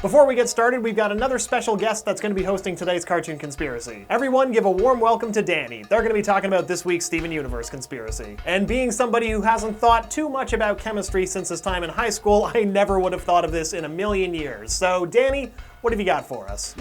Before we get started, we've got another special guest that's going to be hosting today's Cartoon Conspiracy. Everyone give a warm welcome to Danny. They're going to be talking about this week's Steven Universe conspiracy. And being somebody who hasn't thought too much about chemistry since his time in high school, I never would have thought of this in a million years. So Danny, what have you got for us?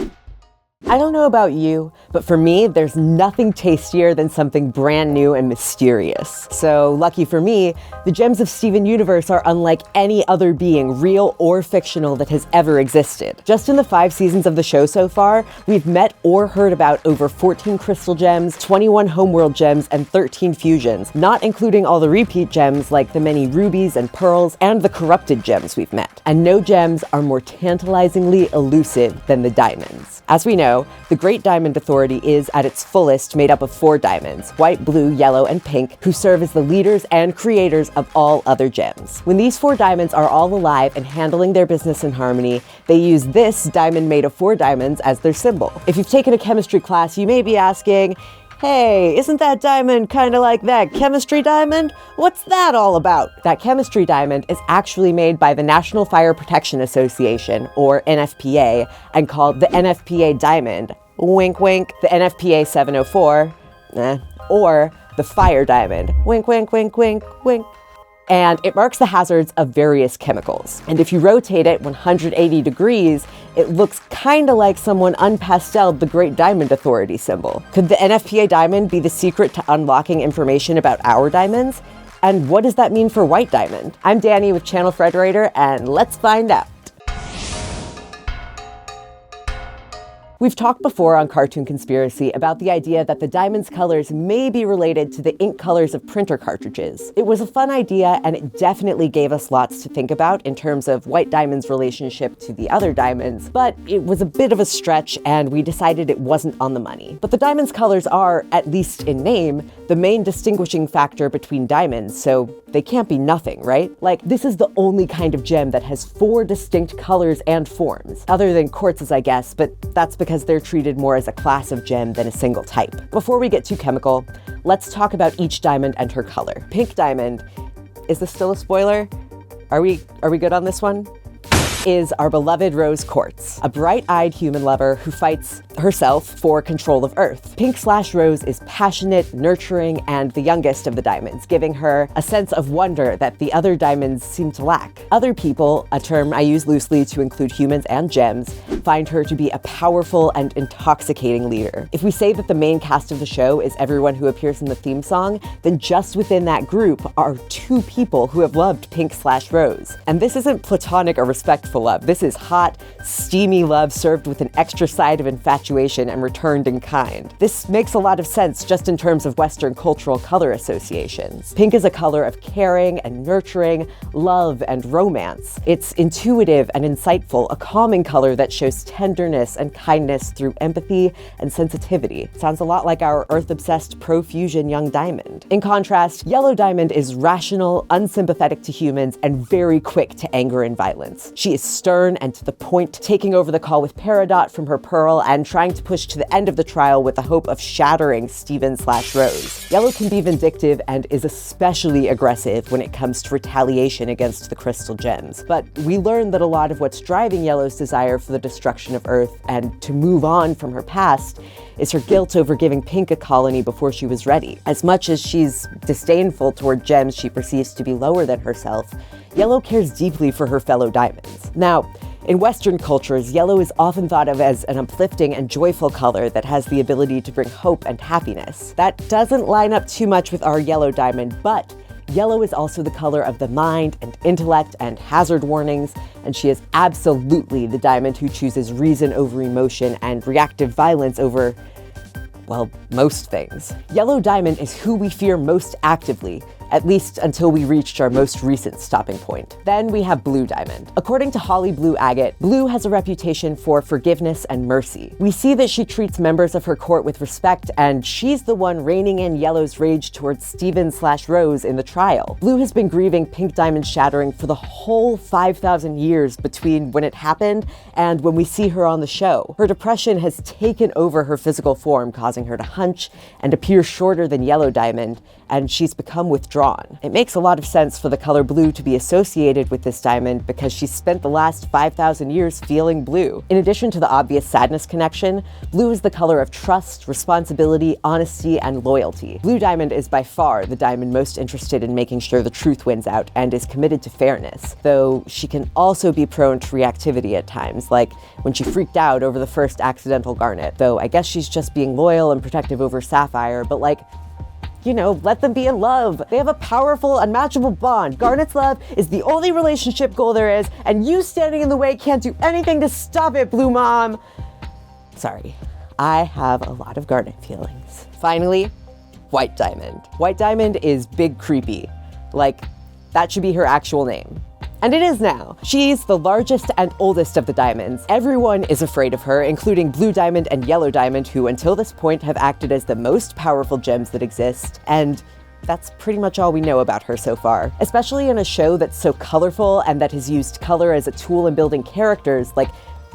I don't know about you, but for me, there's nothing tastier than something brand new and mysterious. So lucky for me, the gems of Steven Universe are unlike any other being, real or fictional, that has ever existed. Just in the 5 seasons of the show so far, we've met or heard about over 14 crystal gems, 21 homeworld gems, and 13 fusions, not including all the repeat gems like the many rubies and pearls and the corrupted gems we've met. And no gems are more tantalizingly elusive than the diamonds. As we know, the Great Diamond Authority is, at its fullest, made up of 4 diamonds, white, blue, yellow, and pink, who serve as the leaders and creators of all other gems. When these 4 diamonds are all alive and handling their business in harmony, they use this diamond made of 4 diamonds as their symbol. If you've taken a chemistry class, you may be asking, hey, isn't that diamond kind of like that chemistry diamond? What's that all about? That chemistry diamond is actually made by the National Fire Protection Association, or NFPA, and called the Nfpa Diamond, wink wink, the Nfpa 704, or the Fire Diamond, wink wink wink wink wink. And it marks the hazards of various chemicals. And if you rotate it 180 degrees, it looks kind of like someone unpasteled the Great Diamond Authority symbol. Could the Nfpa diamond be the secret to unlocking information about our diamonds? And what does that mean for White Diamond? I'm Danny with Channel Frederator, and let's find out. We've talked before on Cartoon Conspiracy about the idea that the diamond's colors may be related to the ink colors of printer cartridges. It was a fun idea, and it definitely gave us lots to think about in terms of White Diamond's relationship to the other diamonds, but it was a bit of a stretch, and we decided it wasn't on the money. But the diamond's colors are, at least in name, the main distinguishing factor between diamonds, so they can't be nothing, right? Like, this is the only kind of gem that has 4 distinct colors and forms, other than quartzes, I guess, but that's because they're treated more as a class of gem than a single type. Before we get too chemical, let's talk about each diamond and her color. Pink diamond, is this still a spoiler? Are we good on this one? Is our beloved Rose Quartz, a bright-eyed human lover who fights herself for control of Earth. Pink/Rose is passionate, nurturing, and the youngest of the diamonds, giving her a sense of wonder that the other diamonds seem to lack. Other people, a term I use loosely to include humans and gems, find her to be a powerful and intoxicating leader. If we say that the main cast of the show is everyone who appears in the theme song, then just within that group are 2 people who have loved Pink/Rose. And this isn't platonic or respectful love. This is hot, steamy love served with an extra side of infatuation and returned in kind. This makes a lot of sense just in terms of Western cultural color associations. Pink is a color of caring and nurturing, love and romance. It's intuitive and insightful, a calming color that shows tenderness and kindness through empathy and sensitivity. Sounds a lot like our earth-obsessed pro-fusion young diamond. In contrast, yellow diamond is rational, unsympathetic to humans, and very quick to anger and violence. She is stern and to the point, taking over the call with Peridot from her pearl and trying to push to the end of the trial with the hope of shattering Steven/Rose. Yellow can be vindictive and is especially aggressive when it comes to retaliation against the crystal gems. But we learn that a lot of what's driving Yellow's desire for the destruction of Earth and to move on from her past is her guilt over giving Pink a colony before she was ready. As much as she's disdainful toward gems she perceives to be lower than herself, Yellow cares deeply for her fellow diamonds. Now, in Western cultures, yellow is often thought of as an uplifting and joyful color that has the ability to bring hope and happiness. That doesn't line up too much with our yellow diamond, but yellow is also the color of the mind and intellect and hazard warnings, and she is absolutely the diamond who chooses reason over emotion and reactive violence over, well, most things. Yellow diamond is who we fear most actively, at least until we reached our most recent stopping point. Then we have Blue Diamond. According to Holly Blue Agate, Blue has a reputation for forgiveness and mercy. We see that she treats members of her court with respect, and she's the one reining in Yellow's rage towards Steven/Rose in the trial. Blue has been grieving Pink Diamond's shattering for the whole 5,000 years between when it happened and when we see her on the show. Her depression has taken over her physical form, causing her to hunch and appear shorter than Yellow Diamond, and she's become withdrawn drawn. It makes a lot of sense for the color blue to be associated with this diamond because she spent the last 5,000 years feeling blue. In addition to the obvious sadness connection, blue is the color of trust, responsibility, honesty, and loyalty. Blue diamond is by far the diamond most interested in making sure the truth wins out and is committed to fairness, though she can also be prone to reactivity at times, like when she freaked out over the first accidental garnet, though I guess she's just being loyal and protective over sapphire, but like, you know, let them be in love. They have a powerful, unmatchable bond. Garnet's love is the only relationship goal there is, and you standing in the way can't do anything to stop it, Blue Mom. Sorry, I have a lot of Garnet feelings. Finally, White Diamond. White Diamond is big creepy. Like, that should be her actual name. And it is now. She's the largest and oldest of the diamonds. Everyone is afraid of her, including Blue Diamond and Yellow Diamond, who until this point have acted as the most powerful gems that exist. And that's pretty much all we know about her so far. Especially in a show that's so colorful and that has used color as a tool in building characters, like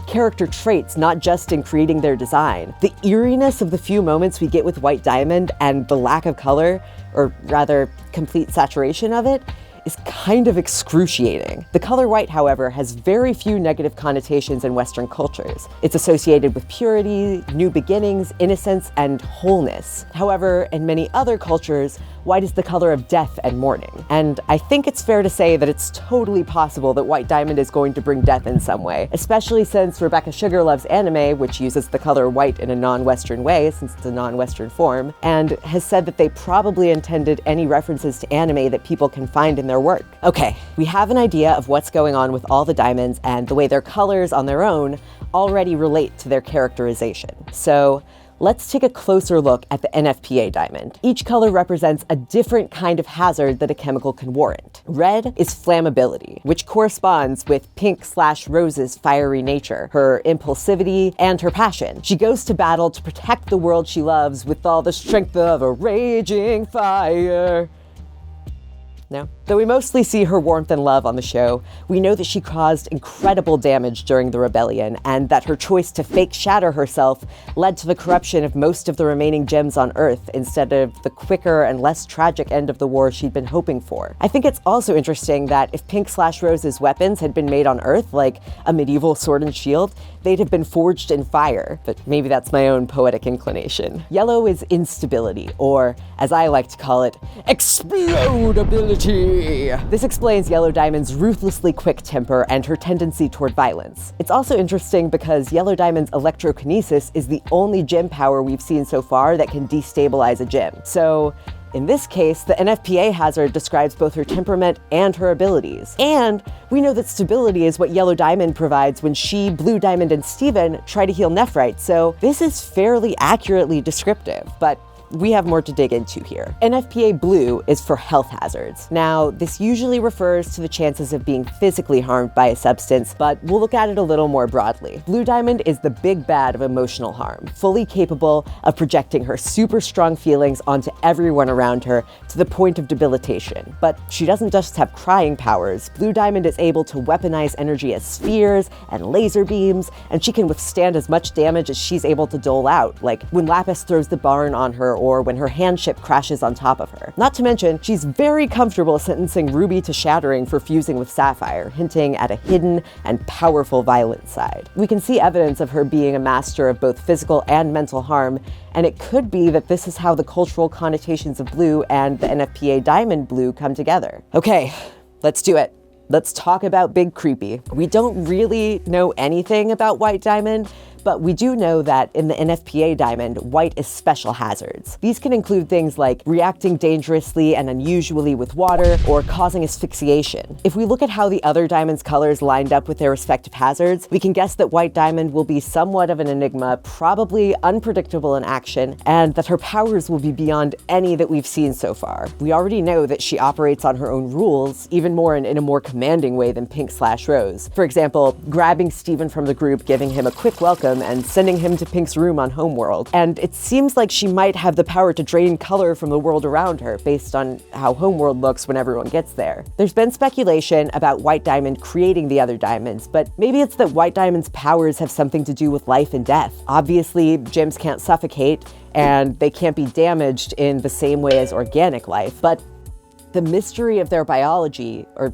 character traits, not just in creating their design. The eeriness of the few moments we get with White Diamond and the lack of color, or rather, complete saturation of it, is kind of excruciating. The color white, however, has very few negative connotations in Western cultures. It's associated with purity, new beginnings, innocence, and wholeness. However, in many other cultures, white is the color of death and mourning. And I think it's fair to say that it's totally possible that White Diamond is going to bring death in some way, especially since Rebecca Sugar loves anime, which uses the color white in a non-Western way, since it's a non-Western form, and has said that they probably intended any references to anime that people can find in their work. Okay, we have an idea of what's going on with all the diamonds and the way their colors on their own already relate to their characterization. So let's take a closer look at the Nfpa diamond. Each color represents a different kind of hazard that a chemical can warrant. Red is flammability, which corresponds with Pink/Rose's fiery nature, her impulsivity, and her passion. She goes to battle to protect the world she loves with all the strength of a raging fire. No? Though we mostly see her warmth and love on the show, we know that she caused incredible damage during the rebellion, and that her choice to fake shatter herself led to the corruption of most of the remaining gems on Earth instead of the quicker and less tragic end of the war she'd been hoping for. I think it's also interesting that if Pink/Rose's weapons had been made on Earth, like a medieval sword and shield, they'd have been forged in fire, but maybe that's my own poetic inclination. Yellow is instability, or as I like to call it, explodability. This explains Yellow Diamond's ruthlessly quick temper and her tendency toward violence. It's also interesting because Yellow Diamond's electrokinesis is the only gem power we've seen so far that can destabilize a gem. So in this case, the Nfpa hazard describes both her temperament and her abilities. And we know that stability is what Yellow Diamond provides when she, Blue Diamond, and Steven try to heal Nephrite, so this is fairly accurately descriptive, but we have more to dig into here. Nfpa Blue is for health hazards. Now, this usually refers to the chances of being physically harmed by a substance, but we'll look at it a little more broadly. Blue Diamond is the big bad of emotional harm, fully capable of projecting her super strong feelings onto everyone around her to the point of debilitation. But she doesn't just have crying powers. Blue Diamond is able to weaponize energy as spheres and laser beams, and she can withstand as much damage as she's able to dole out, like when Lapis throws the barn on her or when her handship crashes on top of her. Not to mention, she's very comfortable sentencing Ruby to shattering for fusing with Sapphire, hinting at a hidden and powerful violent side. We can see evidence of her being a master of both physical and mental harm, and it could be that this is how the cultural connotations of blue and the Nfpa Diamond blue come together. Okay, let's do it. Let's talk about Big Creepy. We don't really know anything about White Diamond, but we do know that in the Nfpa Diamond, white is special hazards. These can include things like reacting dangerously and unusually with water, or causing asphyxiation. If we look at how the other diamond's colors lined up with their respective hazards, we can guess that White Diamond will be somewhat of an enigma, probably unpredictable in action, and that her powers will be beyond any that we've seen so far. We already know that she operates on her own rules, even more in a more commanding way than Pink/Rose. For example, grabbing Steven from the group, giving him a quick welcome, and sending him to Pink's room on Homeworld. And it seems like she might have the power to drain color from the world around her, based on how Homeworld looks when everyone gets there. There's been speculation about White Diamond creating the other diamonds, but maybe it's that White Diamond's powers have something to do with life and death. Obviously, gems can't suffocate, and they can't be damaged in the same way as organic life, but The mystery of their biology, or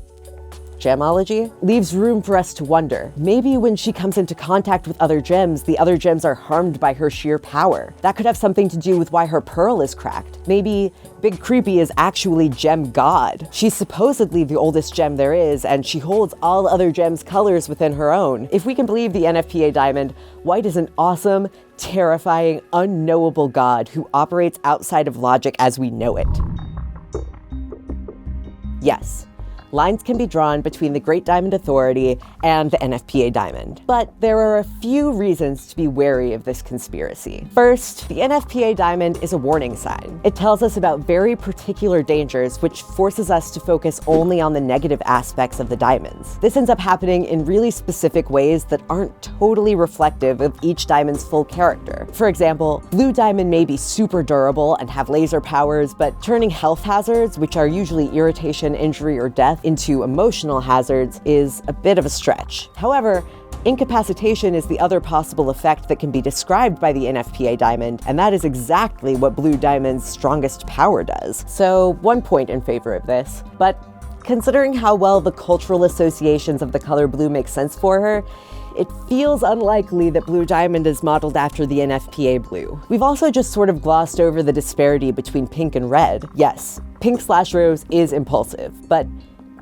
gemology, leaves room for us to wonder. Maybe when she comes into contact with other gems, the other gems are harmed by her sheer power. That could have something to do with why her pearl is cracked. Maybe Big Creepy is actually gem god. She's supposedly the oldest gem there is, and she holds all other gems' colors within her own. If we can believe the Nfpa Diamond, white is an awesome, terrifying, unknowable god who operates outside of logic as we know it. Yes, lines can be drawn between the Great Diamond Authority and the Nfpa Diamond. But there are a few reasons to be wary of this conspiracy. First, the Nfpa Diamond is a warning sign. It tells us about very particular dangers, which forces us to focus only on the negative aspects of the diamonds. This ends up happening in really specific ways that aren't totally reflective of each diamond's full character. For example, blue diamond may be super durable and have laser powers, but turning health hazards, which are usually irritation, injury, or death, into emotional hazards is a bit of a stretch. However, incapacitation is the other possible effect that can be described by the Nfpa Diamond, and that is exactly what blue diamond's strongest power does. So, one point in favor of this, but considering how well the cultural associations of the color blue make sense for her, it feels unlikely that Blue Diamond is modeled after the Nfpa blue. We've also just sort of glossed over the disparity between pink and red. Yes, pink/rose is impulsive, but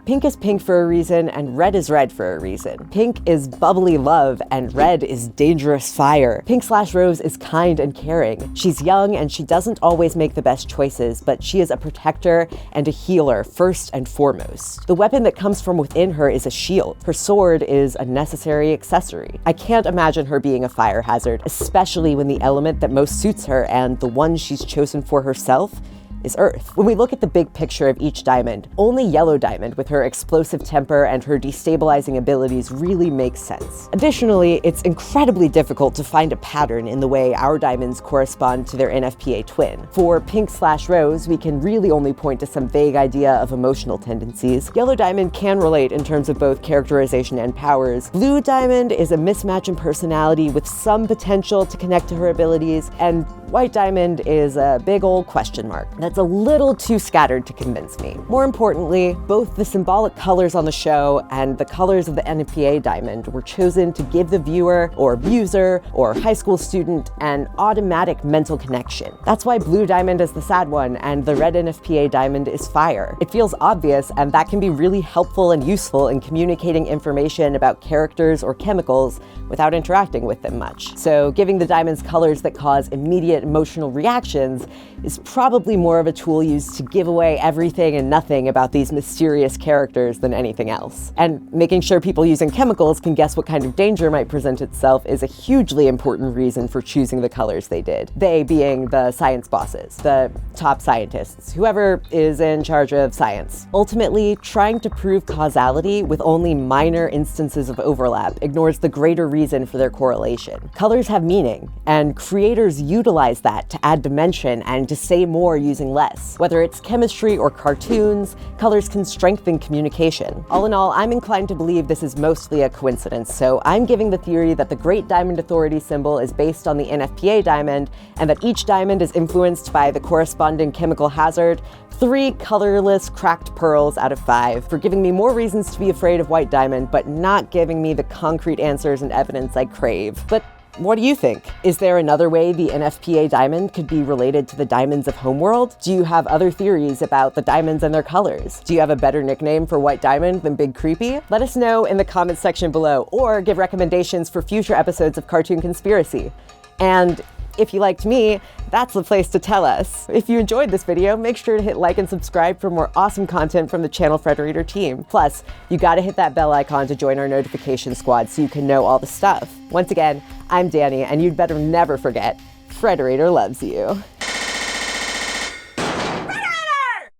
pink is pink for a reason, and red is red for a reason. Pink is bubbly love, and red is dangerous fire. Pink/rose is kind and caring. She's young, and she doesn't always make the best choices, but she is a protector and a healer first and foremost. The weapon that comes from within her is a shield. Her sword is a necessary accessory. I can't imagine her being a fire hazard, especially when the element that most suits her, and the one she's chosen for herself, is Earth. When we look at the big picture of each diamond, only yellow diamond with her explosive temper and her destabilizing abilities really makes sense. Additionally, it's incredibly difficult to find a pattern in the way our diamonds correspond to their Nfpa twin. For pink/rose, we can really only point to some vague idea of emotional tendencies. Yellow diamond can relate in terms of both characterization and powers. Blue diamond is a mismatch in personality with some potential to connect to her abilities, and white diamond is a big old question mark. That's a little too scattered to convince me. More importantly, both the symbolic colors on the show and the colors of the Nfpa Diamond were chosen to give the viewer or user or high school student an automatic mental connection. That's why blue diamond is the sad one and the red Nfpa Diamond is fire. It feels obvious, and that can be really helpful and useful in communicating information about characters or chemicals without interacting with them much. So giving the diamonds colors that cause immediate emotional reactions is probably more of a tool used to give away everything and nothing about these mysterious characters than anything else. And making sure people using chemicals can guess what kind of danger might present itself is a hugely important reason for choosing the colors they did. They being the science bosses, the top scientists, whoever is in charge of science. Ultimately, trying to prove causality with only minor instances of overlap ignores the greater reason for their correlation. Colors have meaning, and creators utilize that to add dimension and to say more using less. Whether it's chemistry or cartoons, colors can strengthen communication. All in all, I'm inclined to believe this is mostly a coincidence, so I'm giving the theory that the Great Diamond Authority symbol is based on the Nfpa diamond, and that each diamond is influenced by the corresponding chemical hazard 3 colorless cracked pearls out of 5, for giving me more reasons to be afraid of white diamond, but not giving me the concrete answers and evidence I crave. But what do you think? Is there another way the Nfpa diamond could be related to the diamonds of Homeworld? Do you have other theories about the diamonds and their colors? Do you have a better nickname for white diamond than Big Creepy? Let us know in the comments section below, or give recommendations for future episodes of Cartoon Conspiracy. And if you liked me, that's the place to tell us. If you enjoyed this video, make sure to hit like and subscribe for more awesome content from the Channel Frederator team. Plus, you gotta hit that bell icon to join our notification squad so you can know all the stuff. Once again, I'm Danny, and you'd better never forget, Frederator loves you.